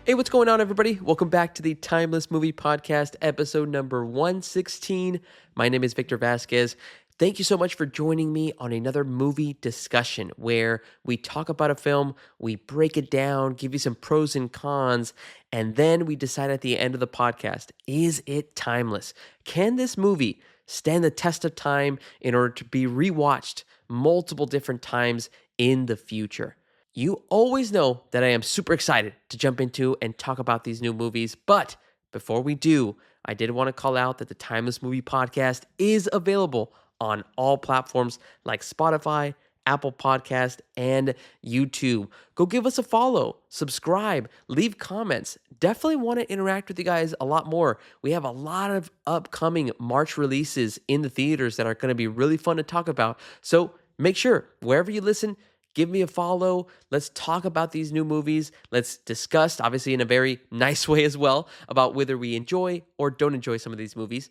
Hey, what's going on, everybody? Welcome back to the Timeless Movie Podcast, episode number 116. My name is Victor Vasquez. Thank you so much for joining me on another movie discussion where we talk about a film, we break it down, give you some pros and cons, and then we decide at the end of the podcast, is it timeless? Can this movie stand the test of time in order to be rewatched multiple different times in the future? You always know that I am super excited to jump into and talk about these new movies. But before we do, I did want to call out that the Timeless Movie Podcast is available on all platforms like Spotify, Apple Podcast, and YouTube. Go give us a follow, subscribe, leave comments. Definitely want to interact with you guys a lot more. We have a lot of upcoming March releases in the theaters that are going to be really fun to talk about. So make sure, wherever you listen, give me a follow. Let's talk about these new movies. Let's discuss, obviously, in a very nice way as well, about whether we enjoy or don't enjoy some of these movies.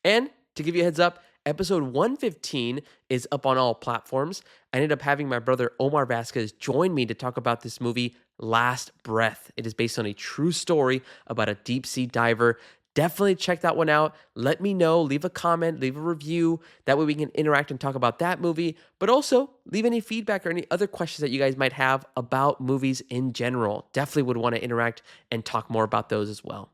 And to give you a heads up, episode 115 is up on all platforms. I ended up having my brother Omar Vasquez join me to talk about this movie, Last Breath. It is based on a true story about a deep sea diver. Definitely check that one out. Let me know, leave a comment, leave a review. That way we can interact and talk about that movie, but also leave any feedback or any other questions that you guys might have about movies in general. Definitely would want to interact and talk more about those as well.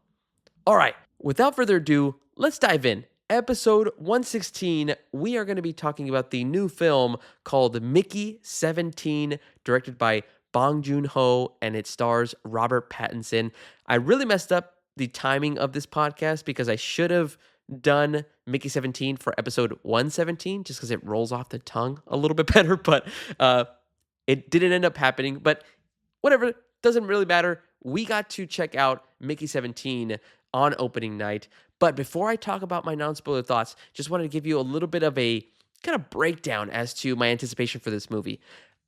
All right, without further ado, let's dive in. Episode 116, we are going to be talking about the new film called Mickey 17, directed by Bong Joon-Ho, and it stars Robert Pattinson. I really messed up the timing of this podcast because I should have done Mickey 17 for episode 117 just because it rolls off the tongue a little bit better, but it didn't end up happening. But whatever, doesn't really matter. We got to check out Mickey 17 on opening night. But before I talk about my non-spoiler thoughts, just wanted to give you a little bit of a kind of breakdown as to my anticipation for this movie.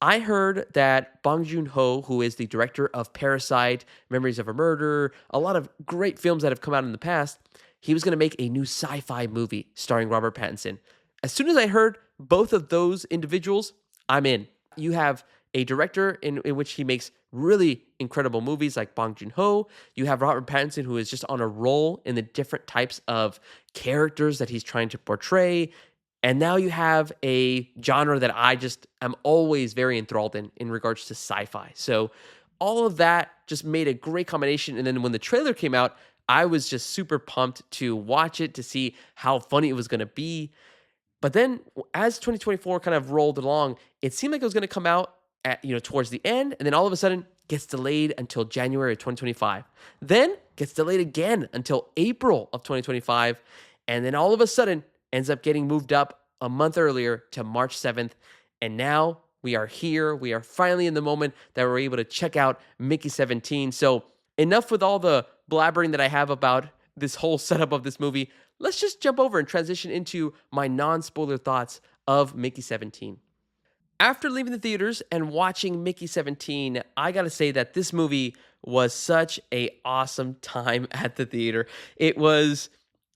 I heard that Bong Joon-ho, who is the director of Parasite, Memories of a Murder, a lot of great films that have come out in the past, he was going to make a new sci-fi movie starring Robert Pattinson. As soon as I heard both of those individuals, I'm in. You have a director in which he makes really incredible movies like Bong Joon-ho. You have Robert Pattinson, who is just on a roll in the different types of characters that he's trying to portray. And now you have a genre that I just am always very enthralled in regards to sci-fi. So all of that just made a great combination. And then when the trailer came out, I was just super pumped to watch it, to see how funny it was going to be. But then as 2024 kind of rolled along, it seemed like it was going to come out at, towards the end, and then all of a sudden gets delayed until January of 2025. Then gets delayed again until April of 2025, and then all of a sudden ends up getting moved up a month earlier to March 7th. And now we are here. We are finally in the moment that we're able to check out Mickey 17. So enough with all the blabbering that I have about this whole setup of this movie. Let's just jump over and transition into my non-spoiler thoughts of Mickey 17. After leaving the theaters and watching Mickey 17, I gotta say that this movie was such a awesome time at the theater. It was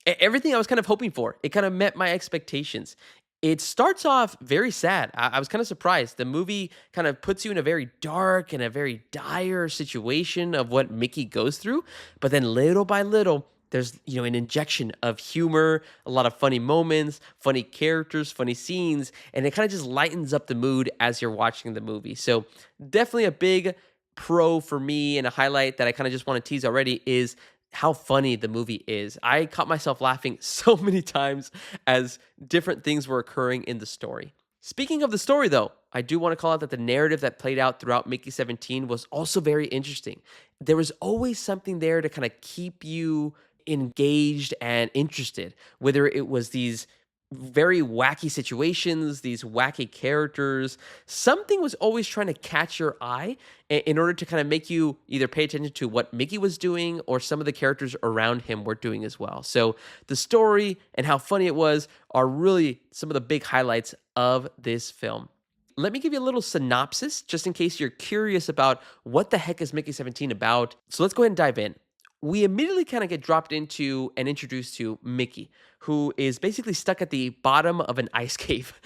everything I was kind of hoping for. It kind of met my expectations. It starts off very sad. I was kind of surprised. The movie kind of puts you in a very dark and a very dire situation of what Mickey goes through. But then little by little, there's an injection of humor, a lot of funny moments, funny characters, funny scenes, and it kind of just lightens up the mood as you're watching the movie. So definitely a big pro for me, and a highlight that I kind of just want to tease already is how funny the movie is. I caught myself laughing so many times as different things were occurring in the story. Speaking of the story, though, I do want to call out that the narrative that played out throughout Mickey 17 was also very interesting. There was always something there to kind of keep you engaged and interested, whether it was these very wacky situations, these wacky characters. Something was always trying to catch your eye in order to kind of make you either pay attention to what Mickey was doing or some of the characters around him were doing as well. So the story and how funny it was are really some of the big highlights of this film. Let me give you a little synopsis just in case you're curious about what the heck is Mickey 17 about. So let's go ahead and dive in. We immediately kind of get dropped into and introduced to Mickey, who is basically stuck at the bottom of an ice cave.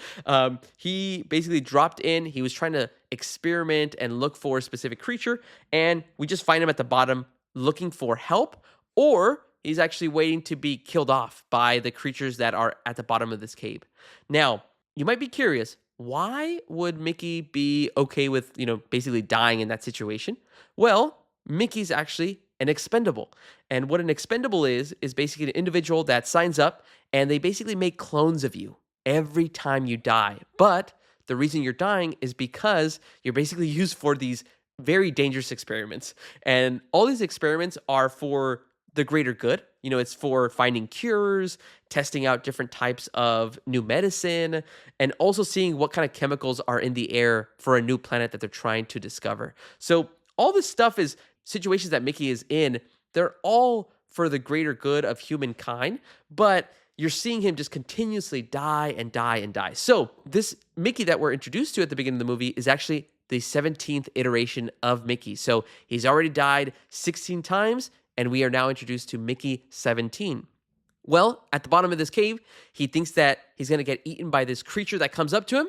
He basically dropped in. He was trying to experiment and look for a specific creature, and we just find him at the bottom looking for help, or he's actually waiting to be killed off by the creatures that are at the bottom of this cave. Now, you might be curious, why would Mickey be okay with, basically dying in that situation? Well, Mickey's actually an expendable. And what an expendable is basically an individual that signs up and they basically make clones of you every time you die. But the reason you're dying is because you're basically used for these very dangerous experiments. And all these experiments are for the greater good. It's for finding cures, testing out different types of new medicine, and also seeing what kind of chemicals are in the air for a new planet that they're trying to discover. So, all this stuff is situations that Mickey is in. They're all for the greater good of humankind, but you're seeing him just continuously die and die and die. So, this Mickey that we're introduced to at the beginning of the movie is actually the 17th iteration of Mickey. So, he's already died 16 times, and we are now introduced to Mickey 17. Well, at the bottom of this cave, he thinks that he's going to get eaten by this creature that comes up to him.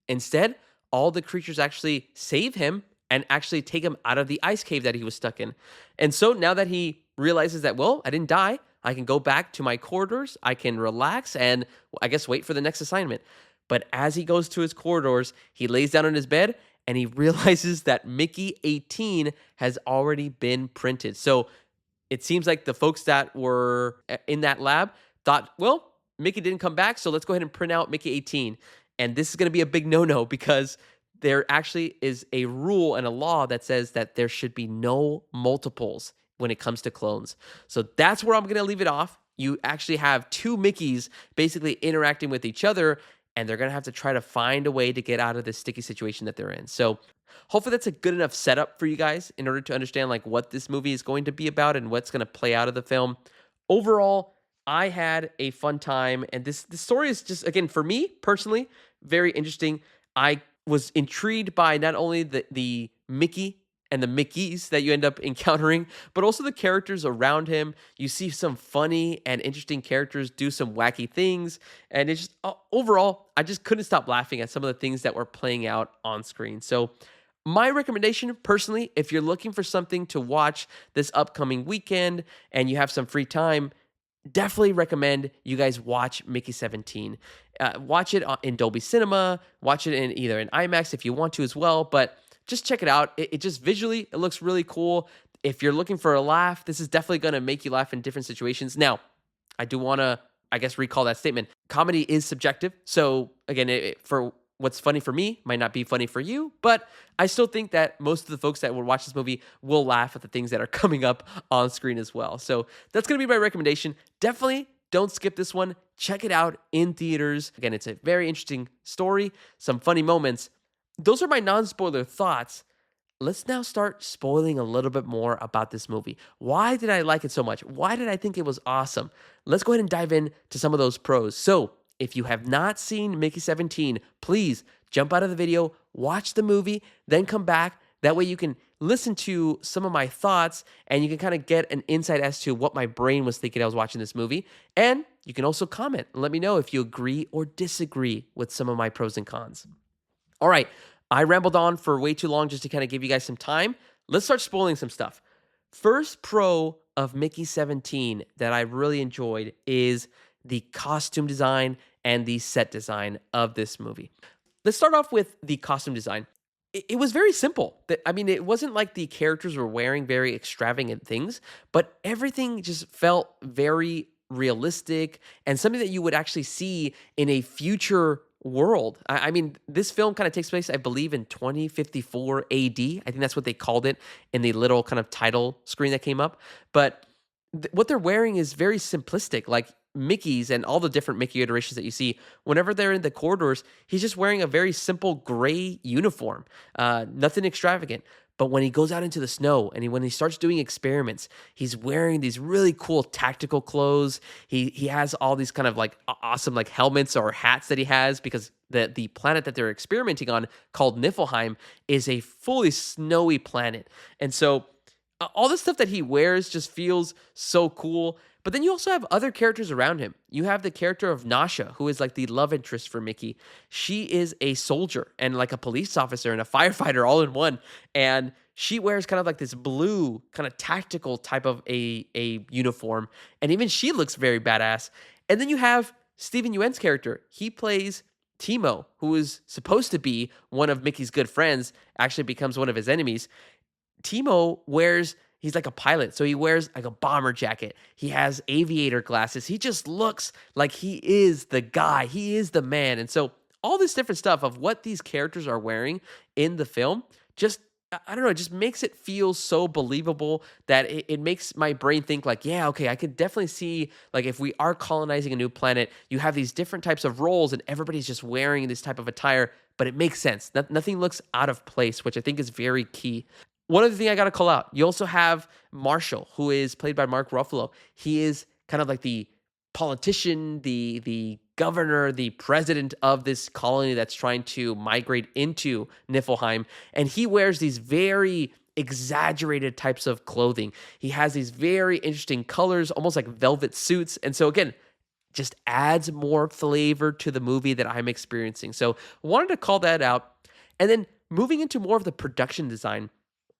Instead, all the creatures actually save him and actually take him out of the ice cave that he was stuck in. And so now that he realizes that, well, I didn't die, I can go back to my corridors, I can relax, and I guess wait for the next assignment. But as he goes to his corridors, he lays down on his bed and he realizes that Mickey 18 has already been printed. So it seems like the folks that were in that lab thought, well, Mickey didn't come back, so let's go ahead and print out Mickey 18. And this is going to be a big no-no because there actually is a rule and a law that says that there should be no multiples when it comes to clones. So that's where I'm going to leave it off. You actually have two Mickeys basically interacting with each other, and they're going to have to try to find a way to get out of this sticky situation that they're in. So hopefully that's a good enough setup for you guys in order to understand like what this movie is going to be about and what's going to play out of the film. Overall, I had a fun time, and this story is just, again, for me personally, very interesting. I was intrigued by not only the Mickey and the Mickeys that you end up encountering, but also the characters around him. You see some funny and interesting characters do some wacky things, and it's just overall, I just couldn't stop laughing at some of the things that were playing out on screen. So my recommendation, personally, if you're looking for something to watch this upcoming weekend and you have some free time, definitely recommend you guys watch Mickey 17. Watch it in Dolby Cinema, watch it in either in IMAX if you want to as well, but just check it out. It just visually, it looks really cool. If you're looking for a laugh, this is definitely going to make you laugh in different situations. Now, I do want to, I guess, recall that statement. Comedy is subjective. So again, for what's funny for me might not be funny for you, but I still think that most of the folks that will watch this movie will laugh at the things that are coming up on screen as well. So that's going to be my recommendation. Definitely don't skip this one. Check it out in theaters. Again, it's a very interesting story, some funny moments. Those are my non-spoiler thoughts. Let's now start spoiling a little bit more about this movie. Why did I like it so much? Why did I think it was awesome? Let's go ahead and dive in to some of those pros. So, if you have not seen Mickey 17, please jump out of the video, watch the movie, then come back. That way you can listen to some of my thoughts and you can kind of get an insight as to what my brain was thinking I was watching this movie. And you can also comment and let me know if you agree or disagree with some of my pros and cons. All right, I rambled on for way too long just to kind of give you guys some time. Let's start spoiling some stuff. First pro of Mickey 17 that I really enjoyed is the costume design and the set design of this movie. Let's start off with the costume design. It was very simple. I mean, it wasn't like the characters were wearing very extravagant things, but everything just felt very realistic and something that you would actually see in a future world. I mean, this film kind of takes place, I believe, in 2054 AD. I think that's what they called it in the little kind of title screen that came up. But what they're wearing is very simplistic. Like Mickey's and all the different Mickey iterations that you see, whenever they're in the corridors, he's just wearing a very simple gray uniform, nothing extravagant. But when he goes out into the snow and when he starts doing experiments, he's wearing these really cool tactical clothes. He has all these kind of like awesome like helmets or hats that he has because the planet that they're experimenting on called Niflheim is a fully snowy planet. And so all the stuff that he wears just feels so cool. But then you also have other characters around him. You have the character of Nasha, who is like the love interest for Mickey. She is a soldier and like a police officer and a firefighter all in one. And she wears kind of like this blue, kind of tactical type of a uniform. And even she looks very badass. And then you have Steven Yeun's character. He plays Timo, who is supposed to be one of Mickey's good friends, actually becomes one of his enemies. Timo wears, he's like a pilot, so he wears like a bomber jacket. He has aviator glasses. He just looks like he is the guy. He is the man. And so all this different stuff of what these characters are wearing in the film just I don't know, it just makes it feel so believable that it makes my brain think like, yeah, okay, I could definitely see like if we are colonizing a new planet, you have these different types of roles and everybody's just wearing this type of attire, but it makes sense. Nothing looks out of place, which I think is very key. One other thing I got to call out, you also have Marshall, who is played by Mark Ruffalo. He is kind of like the politician, the governor, the president of this colony that's trying to migrate into Niflheim, and he wears these very exaggerated types of clothing. He has these very interesting colors, almost like velvet suits, and so again, just adds more flavor to the movie that I'm experiencing. So wanted to call that out, and then moving into more of the production design.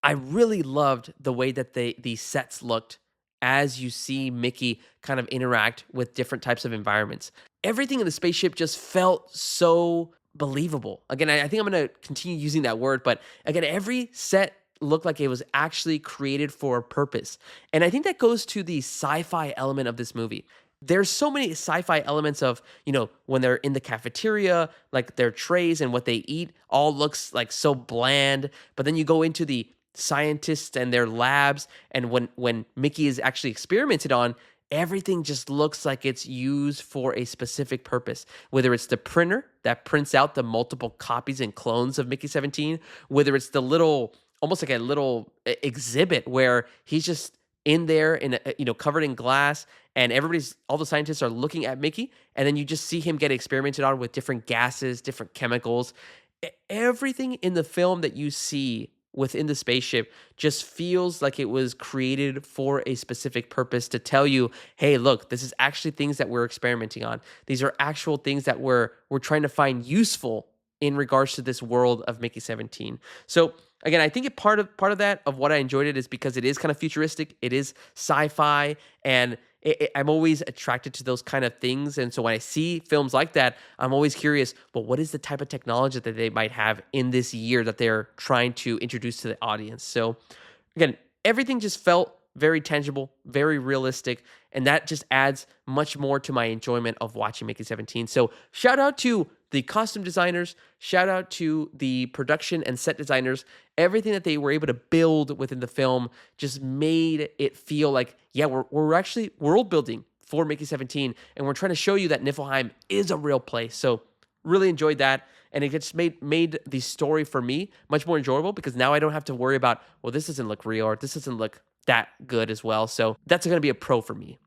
I really loved the way that the sets looked as you see Mickey kind of interact with different types of environments. Everything in the spaceship just felt so believable. Again, I think I'm going to continue using that word, but again, every set looked like it was actually created for a purpose. And I think that goes to the sci-fi element of this movie. There's so many sci-fi elements of, when they're in the cafeteria, like their trays and what they eat all looks like so bland. But then you go into the scientists and their labs, and when Mickey is actually experimented on, everything just looks like it's used for a specific purpose. Whether it's the printer that prints out the multiple copies and clones of Mickey 17, whether it's the little, almost like a little exhibit where he's just in there in covered in glass, and all the scientists are looking at Mickey, and then you just see him get experimented on with different gases, different chemicals. Everything in the film that you see within the spaceship just feels like it was created for a specific purpose to tell you, hey, look, this is actually things that we're experimenting on. These are actual things that we're trying to find useful in regards to this world of Mickey 17. So again, I think part of that of what I enjoyed it is because it is kind of futuristic, it is sci-fi, and I'm always attracted to those kind of things. And so when I see films like that, I'm always curious, well, what is the type of technology that they might have in this year that they're trying to introduce to the audience? So again, everything just felt very tangible, very realistic, and that just adds much more to my enjoyment of watching Mickey 17. So shout out to the costume designers, shout out to the production and set designers. Everything that they were able to build within the film just made it feel like, yeah, we're actually world building for Mickey 17, and we're trying to show you that Niflheim is a real place. So really enjoyed that. And it just made the story for me much more enjoyable because now I don't have to worry about, well, this doesn't look real or this doesn't look that good as well. So that's going to be a pro for me.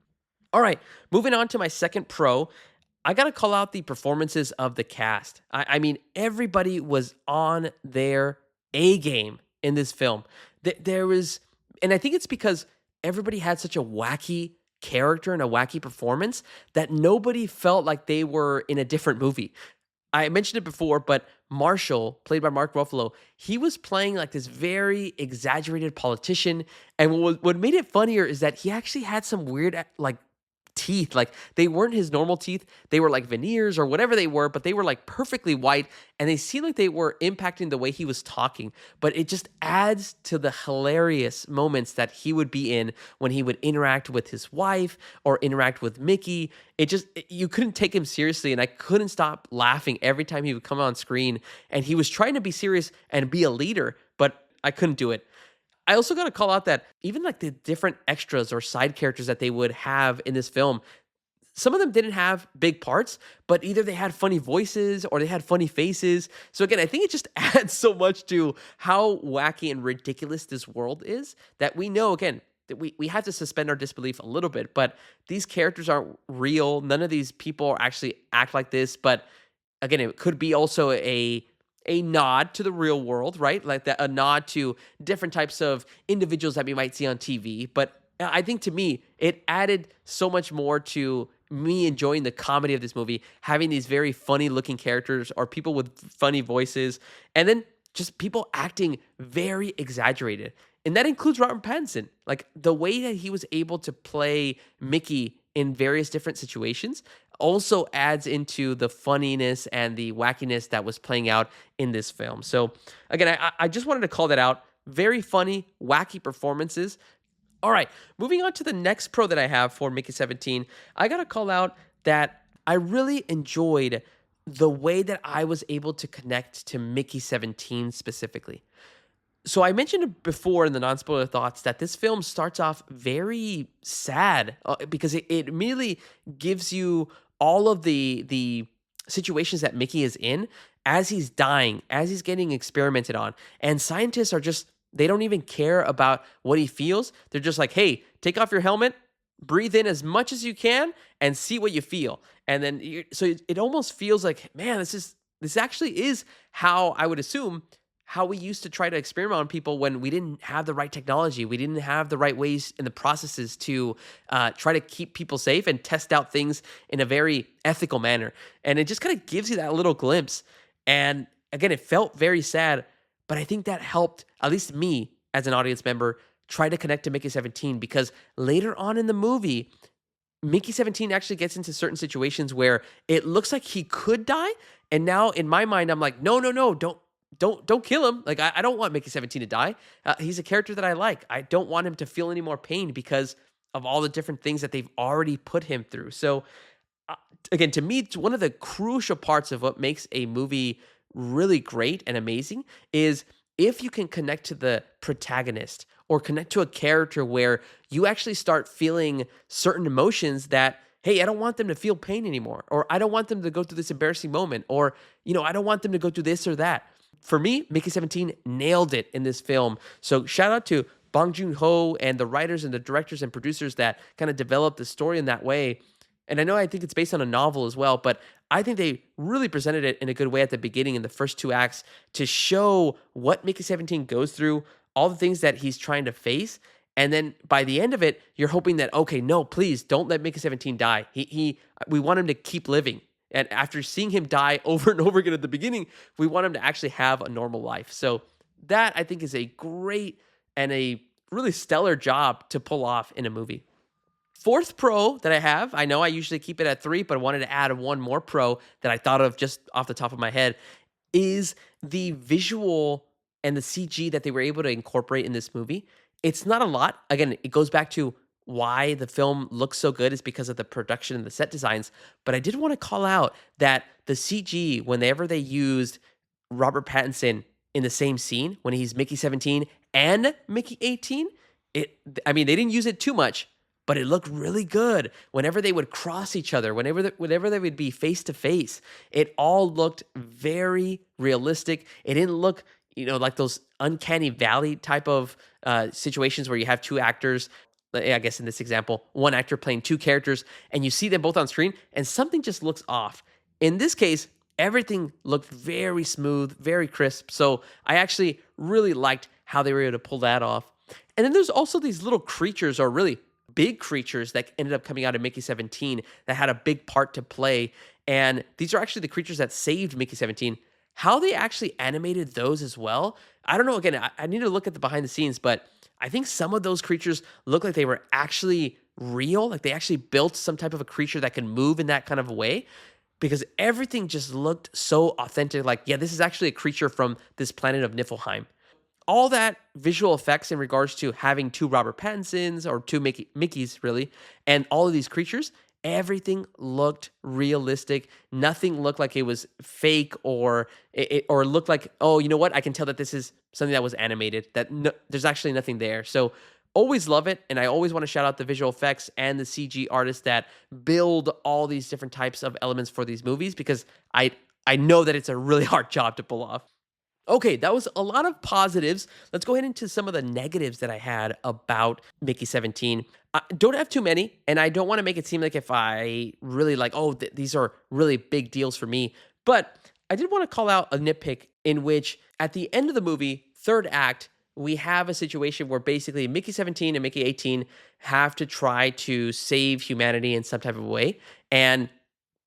All right, moving on to my second pro. I got to call out the performances of the cast. I mean, everybody was on their A game in this film. There was, and I think it's because everybody had such a wacky character and a wacky performance that nobody felt like they were in a different movie. I mentioned it before, but Marshall, played by Mark Ruffalo, he was playing like this very exaggerated politician. And what made it funnier is that he actually had some weird, like, teeth. Like, they weren't his normal teeth. They were like veneers or whatever they were, but they were like perfectly white. And they seemed like they were impacting the way he was talking. But it just adds to the hilarious moments that he would be in when he would interact with his wife or interact with Mickey. You couldn't take him seriously. And I couldn't stop laughing every time he would come on screen. And he was trying to be serious and be a leader, but I couldn't do it. I also got to call out that even like the different extras or side characters that they would have in this film, some of them didn't have big parts, but either they had funny voices or they had funny faces. So again, I think it just adds so much to how wacky and ridiculous this world is that we know, again, that we have to suspend our disbelief a little bit, but these characters aren't real. None of these people actually act like this, but again, it could be also a nod to the real world, right? Like that, a nod to different types of individuals that we might see on TV. But I think to me, it added so much more to me enjoying the comedy of this movie, having these very funny looking characters or people with funny voices, and then just people acting very exaggerated. And that includes Robert Pattinson. Like the way that he was able to play Mickey in various different situations also adds into the funniness and the wackiness that was playing out in this film. So again, I just wanted to call that out. Very funny, wacky performances. All right, moving on to the next pro that I have for Mickey 17, I got to call out that I really enjoyed the way that I was able to connect to Mickey 17 specifically. So I mentioned before in the non-spoiler thoughts that this film starts off very sad because it immediately gives you all of the situations that Mickey is in as he's dying, as he's getting experimented on, and scientists are just they don't even care about what he feels. They're just like, "Hey, take off your helmet, breathe in as much as you can, and see what you feel." And then so it almost feels like, man, this actually is how I would assume how we used to try to experiment on people when we didn't have the right technology. We didn't have the right ways and the processes to try to keep people safe and test out things in a very ethical manner. And it just kind of gives you that little glimpse. And again, it felt very sad, but I think that helped, at least me as an audience member, try to connect to Mickey 17 because later on in the movie, Mickey 17 actually gets into certain situations where it looks like he could die. And now in my mind, I'm like, no, no, no, don't kill him. Like I don't want Mickey 17 to die. He's a character that I like. I don't want him to feel any more pain because of all the different things that they've already put him through. So uh, again, to me, it's one of the crucial parts of what makes a movie really great and amazing is if you can connect to the protagonist or connect to a character where you actually start feeling certain emotions that, hey, I don't want them to feel pain anymore, or I don't want them to go through this embarrassing moment, or, I don't want them to go through this or that. For me, Mickey 17 nailed it in this film. So shout out to Bong Joon-Ho and the writers and the directors and producers that kind of developed the story in that way. And I think it's based on a novel as well, but I think they really presented it in a good way at the beginning in the first two acts to show what Mickey 17 goes through, all the things that he's trying to face. And then by the end of it, you're hoping that, okay, no, please don't let Mickey 17 die. We want him to keep living. And after seeing him die over and over again at the beginning, we want him to actually have a normal life. So that I think is a great and a really stellar job to pull off in a movie. Fourth pro that I have, I know I usually keep it at three, but I wanted to add one more pro that I thought of just off the top of my head is the visual and the CG that they were able to incorporate in this movie. It's not a lot. Again, it goes back to why the film looks so good is because of the production and the set designs. But I did want to call out that the CG, whenever they used Robert Pattinson in the same scene, when he's Mickey 17 and Mickey 18, they didn't use it too much, but it looked really good. Whenever they would cross each other, whenever they would be face to face, it all looked very realistic. It didn't look, like those uncanny valley type of situations where you have two actors. I guess in this example, one actor playing two characters, and you see them both on screen, and something just looks off. In this case, everything looked very smooth, very crisp. So I actually really liked how they were able to pull that off. And then there's also these little creatures, or really big creatures, that ended up coming out of Mickey 17 that had a big part to play. And these are actually the creatures that saved Mickey 17. How they actually animated those as well, I don't know. Again, I need to look at the behind the scenes, but I think some of those creatures look like they were actually real, like they actually built some type of a creature that can move in that kind of a way, because everything just looked so authentic. Like, yeah, this is actually a creature from this planet of Niflheim. All that visual effects in regards to having two Robert Pattinsons or two Mickeys, really, and all of these creatures, everything looked realistic. Nothing looked like it was fake or looked like, oh, you know what? I can tell that this is something that was animated. That no, there's actually nothing there. So always love it, and I always want to shout out the visual effects and the CG artists that build all these different types of elements for these movies because I know that it's a really hard job to pull off. Okay, that was a lot of positives. Let's go ahead into some of the negatives that I had about Mickey 17. I don't have too many, and I don't want to make it seem like if I really like, oh, these are really big deals for me. But I did want to call out a nitpick in which at the end of the movie, third act, we have a situation where basically Mickey 17 and Mickey 18 have to try to save humanity in some type of way. And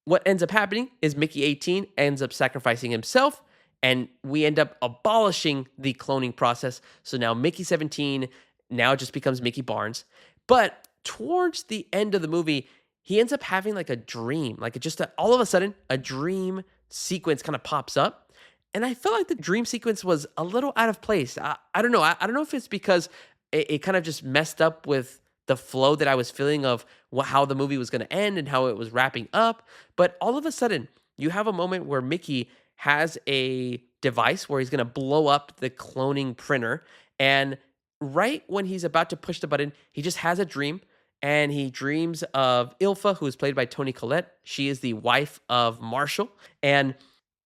what ends up happening is Mickey 18 ends up sacrificing himself, and we end up abolishing the cloning process. So now Mickey 17 now just becomes Mickey Barnes. But towards the end of the movie, he ends up having like a dream, like all of a sudden a dream sequence kind of pops up. And I felt like the dream sequence was a little out of place. I don't know. I don't know if it's because it kind of just messed up with the flow that I was feeling of how the movie was going to end and how it was wrapping up. But all of a sudden, you have a moment where Mickey has a device where he's going to blow up the cloning printer. And right when he's about to push the button, he just has a dream. And he dreams of Ilfa, who is played by Toni Collette. She is the wife of Marshall. And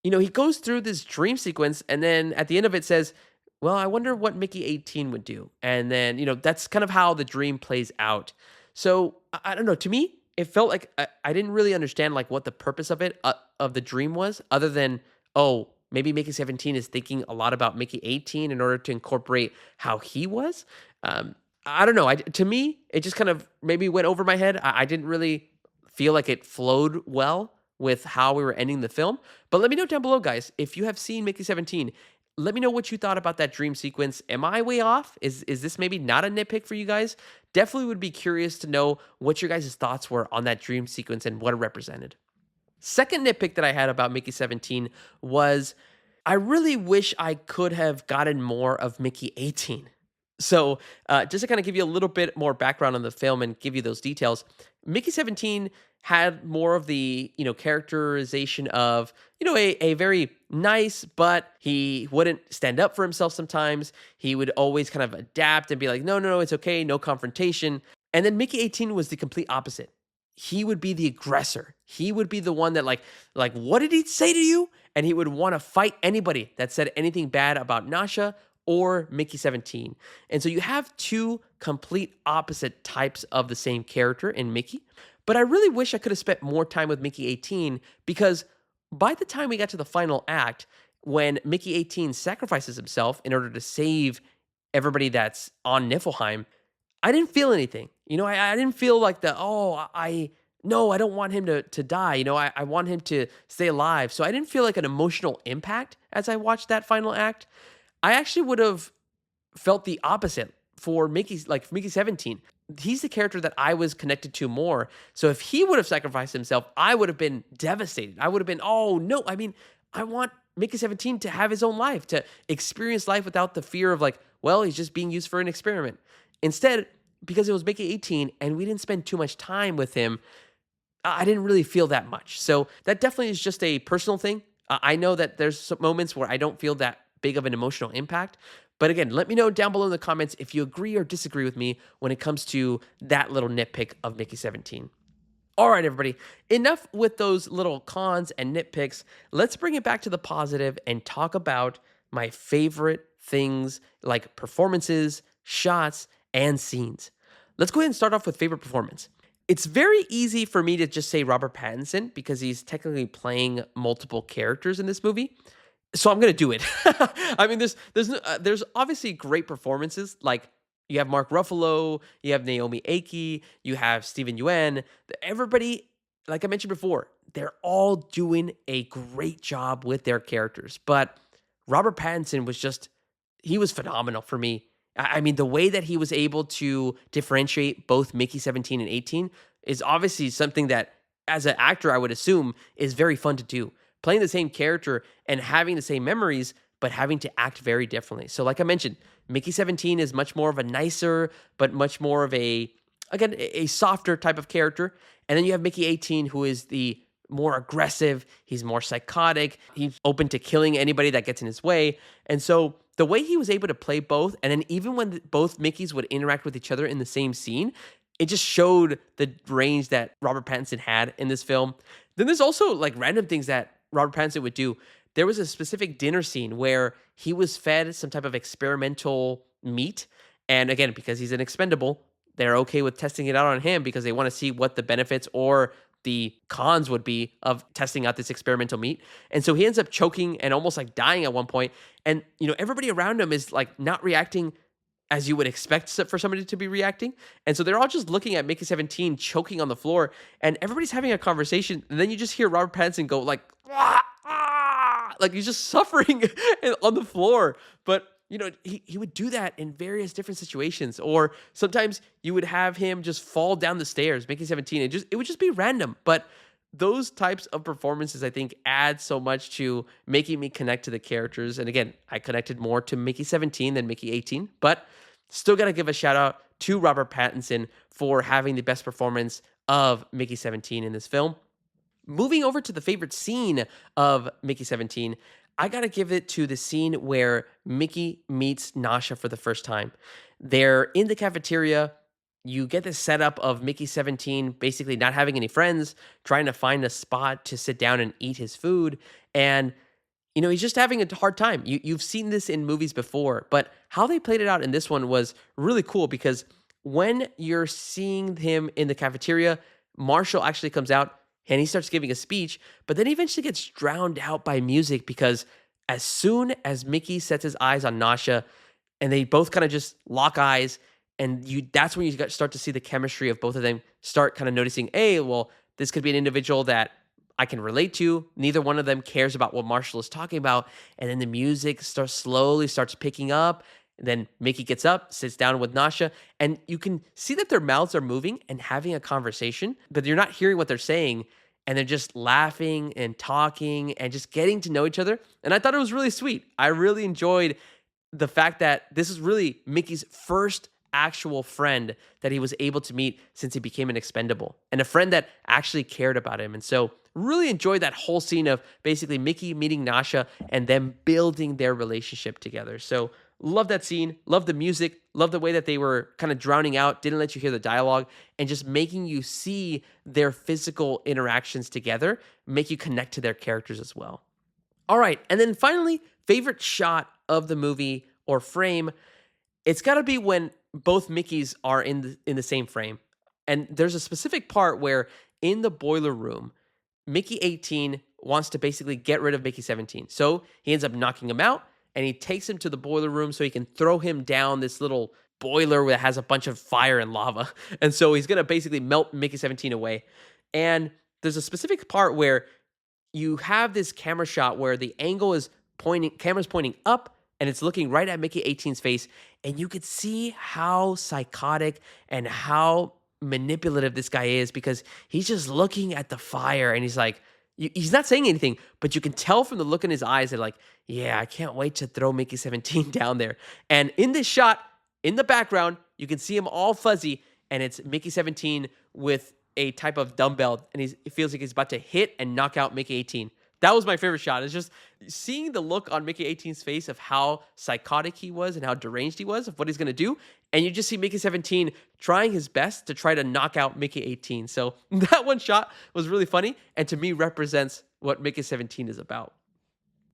he goes through this dream sequence, and then at the end of it says, well, I wonder what Mickey 18 would do. And then, that's kind of how the dream plays out. So I don't know. To me, it felt like I didn't really understand like what the purpose of it, of the dream was, other than, oh, maybe Mickey 17 is thinking a lot about Mickey 18 in order to incorporate how he was. I don't know. To me, it just kind of maybe went over my head. I didn't really feel like it flowed well with how we were ending the film. But let me know down below, guys, if you have seen Mickey 17. Let me know what you thought about that dream sequence. Am I way off? Is this maybe not a nitpick for you guys? Definitely would be curious to know what your guys' thoughts were on that dream sequence and what it represented. Second nitpick that I had about Mickey 17 was I really wish I could have gotten more of Mickey 18. So, just to kind of give you a little bit more background on the film and give you those details, Mickey 17 had more of the, characterization of, a very nice, but he wouldn't stand up for himself sometimes. He would always kind of adapt and be like, no, no, no, it's okay, no confrontation. And then Mickey 18 was the complete opposite. He would be the aggressor. He would be the one that like, what did he say to you? And he would want to fight anybody that said anything bad about Nasha or Mickey 17. And so you have two complete opposite types of the same character in Mickey. But I really wish I could have spent more time with Mickey 18, because by the time we got to the final act, when Mickey 18 sacrifices himself in order to save everybody that's on Niflheim, I didn't feel anything. I didn't feel like no, I don't want him to die. I want him to stay alive. So I didn't feel like an emotional impact as I watched that final act. I actually would have felt the opposite for Mickey 17. He's the character that I was connected to more. So if he would have sacrificed himself, I would have been devastated. I would have been, oh no, I want Mickey 17 to have his own life, to experience life without the fear of like, well, he's just being used for an experiment. Instead, because it was Mickey 18 and we didn't spend too much time with him, I didn't really feel that much. So that definitely is just a personal thing. I know that there's some moments where I don't feel that big of an emotional impact. But again, let me know down below in the comments if you agree or disagree with me when it comes to that little nitpick of Mickey 17. All right, everybody, enough with those little cons and nitpicks. Let's bring it back to the positive and talk about my favorite things like performances, shots, and scenes. Let's go ahead and start off with favorite performance. It's very easy for me to just say Robert Pattinson because he's technically playing multiple characters in this movie. So I'm gonna do it. There's obviously great performances. Like you have Mark Ruffalo, you have Naomi Ackie, you have Steven Yeun. Everybody, like I mentioned before, they're all doing a great job with their characters. But Robert Pattinson he was phenomenal for me. I mean, the way that he was able to differentiate both Mickey 17 and 18 is obviously something that, as an actor, I would assume is very fun to do. Playing the same character and having the same memories, but having to act very differently. So like I mentioned, Mickey 17 is much more of a nicer, but much more of a softer type of character. And then you have Mickey 18, who is the more aggressive. He's more psychotic. He's open to killing anybody that gets in his way. And so the way he was able to play both, and then even when both Mickeys would interact with each other in the same scene, it just showed the range that Robert Pattinson had in this film. Then there's also like random things that Robert Pattinson would do. There was a specific dinner scene where he was fed some type of experimental meat. And again, because he's an expendable, they're okay with testing it out on him because they want to see what the benefits or the cons would be of testing out this experimental meat. And so he ends up choking and almost like dying at one point. And, everybody around him is like not reacting as you would expect for somebody to be reacting. And so they're all just looking at Mickey 17 choking on the floor, and everybody's having a conversation. And then you just hear Robert Pattinson go like, "Ah, ah," like he's just suffering on the floor. But he would do that in various different situations. Or sometimes you would have him just fall down the stairs, Mickey 17. It would just be random. But those types of performances, I think, add so much to making me connect to the characters. And again, I connected more to Mickey 17 than Mickey 18, but still got to give a shout out to Robert Pattinson for having the best performance of Mickey 17 in this film. Moving over to the favorite scene of Mickey 17, I got to give it to the scene where Mickey meets Nasha for the first time. They're in the cafeteria. You get this setup of Mickey 17 basically not having any friends, trying to find a spot to sit down and eat his food. And he's just having a hard time. You've seen this in movies before, but how they played it out in this one was really cool because when you're seeing him in the cafeteria, Marshall actually comes out and he starts giving a speech, but then he eventually gets drowned out by music because as soon as Mickey sets his eyes on Nasha and they both kind of just lock eyes, and that's when you start to see the chemistry of both of them start kind of noticing, hey, well, this could be an individual that I can relate to. Neither one of them cares about what Marshall is talking about. And then the music slowly starts picking up. And then Mickey gets up, sits down with Nasha, and you can see that their mouths are moving and having a conversation, but you're not hearing what they're saying. And they're just laughing and talking and just getting to know each other. And I thought it was really sweet. I really enjoyed the fact that this is really Mickey's first actual friend that he was able to meet since he became an expendable, and a friend that actually cared about him. And so really enjoyed that whole scene of basically Mickey meeting Nasha and them building their relationship together. So love that scene, love the music, love the way that they were kind of drowning out, didn't let you hear the dialogue, and just making you see their physical interactions together, make you connect to their characters as well. All right, and then finally, favorite shot of the movie or frame, it's got to be when both Mickeys are in the same frame. And there's a specific part where in the boiler room, Mickey 18 wants to basically get rid of Mickey 17. So he ends up knocking him out and he takes him to the boiler room so he can throw him down this little boiler that has a bunch of fire and lava. And so he's going to basically melt Mickey 17 away. And there's a specific part where you have this camera shot where the angle is camera's pointing up and it's looking right at Mickey 18's face. And you could see how psychotic and how manipulative this guy is because he's just looking at the fire and he's like, he's not saying anything, but you can tell from the look in his eyes that like, yeah, I can't wait to throw Mickey 17 down there. And in this shot, in the background, you can see him all fuzzy and it's Mickey 17 with a type of dumbbell and it feels like he's about to hit and knock out Mickey 18. That was my favorite shot. It's just seeing the look on Mickey 18's face of how psychotic he was and how deranged he was of what he's going to do. And you just see Mickey 17 trying his best to try to knock out Mickey 18. So that one shot was really funny and to me represents what Mickey 17 is about.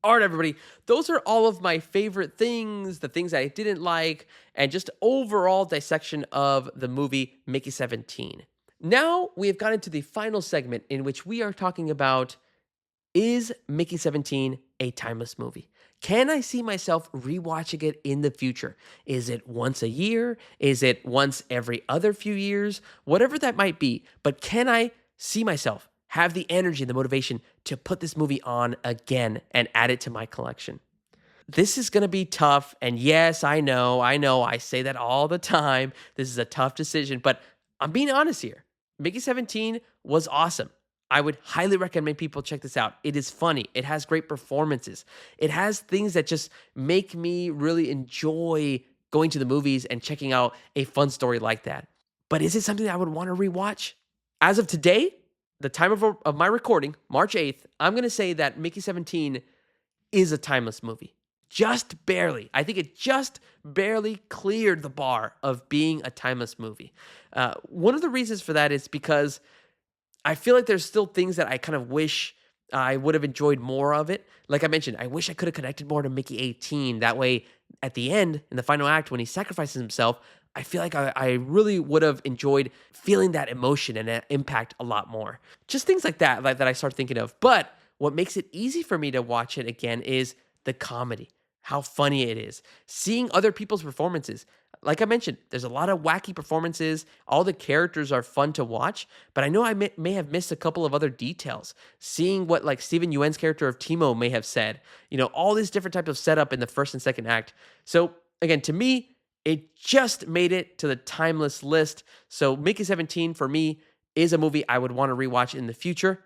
All right, everybody, those are all of my favorite things, the things I didn't like, and just overall dissection of the movie Mickey 17. Now we have gotten to the final segment in which we are talking about, is Mickey 17 a timeless movie? Can I see myself rewatching it in the future? Is it once a year? Is it once every other few years? Whatever that might be. But can I see myself have the energy and the motivation to put this movie on again and add it to my collection? This is going to be tough. And yes, I know, I say that all the time. This is a tough decision, but I'm being honest here. Mickey 17 was awesome. I would highly recommend people check this out. It is funny. It has great performances. It has things that just make me really enjoy going to the movies and checking out a fun story like that. But is it something that I would want to rewatch? As of today, the time of my recording, March 8th, I'm going to say that Mickey 17 is a timeless movie. Just barely. I think it just barely cleared the bar of being a timeless movie. One of the reasons for that is because I feel like there's still things that I kind of wish I would have enjoyed more of it. Like I mentioned, I wish I could have connected more to Mickey 18. That way, at the end, in the final act, when he sacrifices himself, I feel like I really would have enjoyed feeling that emotion and that impact a lot more. Just things like that, that I start thinking of. But what makes it easy for me to watch it again is the comedy, how funny it is, seeing other people's performances. Like I mentioned, there's a lot of wacky performances. All the characters are fun to watch, but I know I may have missed a couple of other details. Seeing what like Steven Yeun's character of Timo may have said, all these different types of setup in the first and second act. So again, to me, it just made it to the timeless list. So Mickey 17 for me is a movie I would want to rewatch in the future.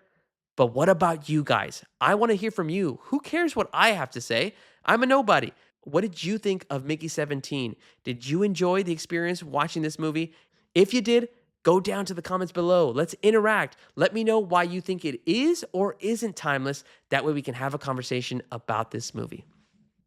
But what about you guys? I want to hear from you. Who cares what I have to say? I'm a nobody. What did you think of Mickey 17? Did you enjoy the experience watching this movie? If you did, go down to the comments below. Let's interact. Let me know why you think it is or isn't timeless. That way we can have a conversation about this movie.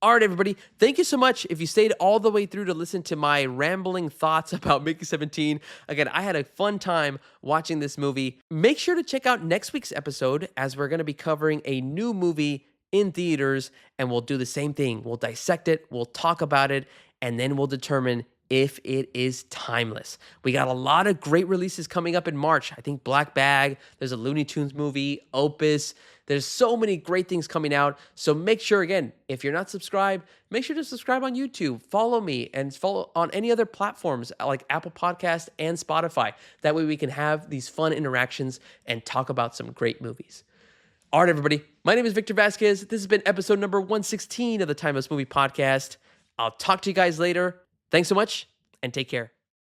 All right, everybody. Thank you so much if you stayed all the way through to listen to my rambling thoughts about Mickey 17. Again, I had a fun time watching this movie. Make sure to check out next week's episode as we're going to be covering a new movie in theaters, and we'll do the same thing. We'll dissect it, we'll talk about it, and then we'll determine if it is timeless. We got a lot of great releases coming up in March. I think Black Bag, there's a Looney Tunes movie, Opus. There's so many great things coming out. So make sure, again, if you're not subscribed, make sure to subscribe on YouTube. Follow me and follow on any other platforms like Apple Podcast and Spotify. That way we can have these fun interactions and talk about some great movies. All right, everybody. My name is Victor Vasquez. This has been episode number 116 of the Timeless Movie Podcast. I'll talk to you guys later. Thanks so much and take care.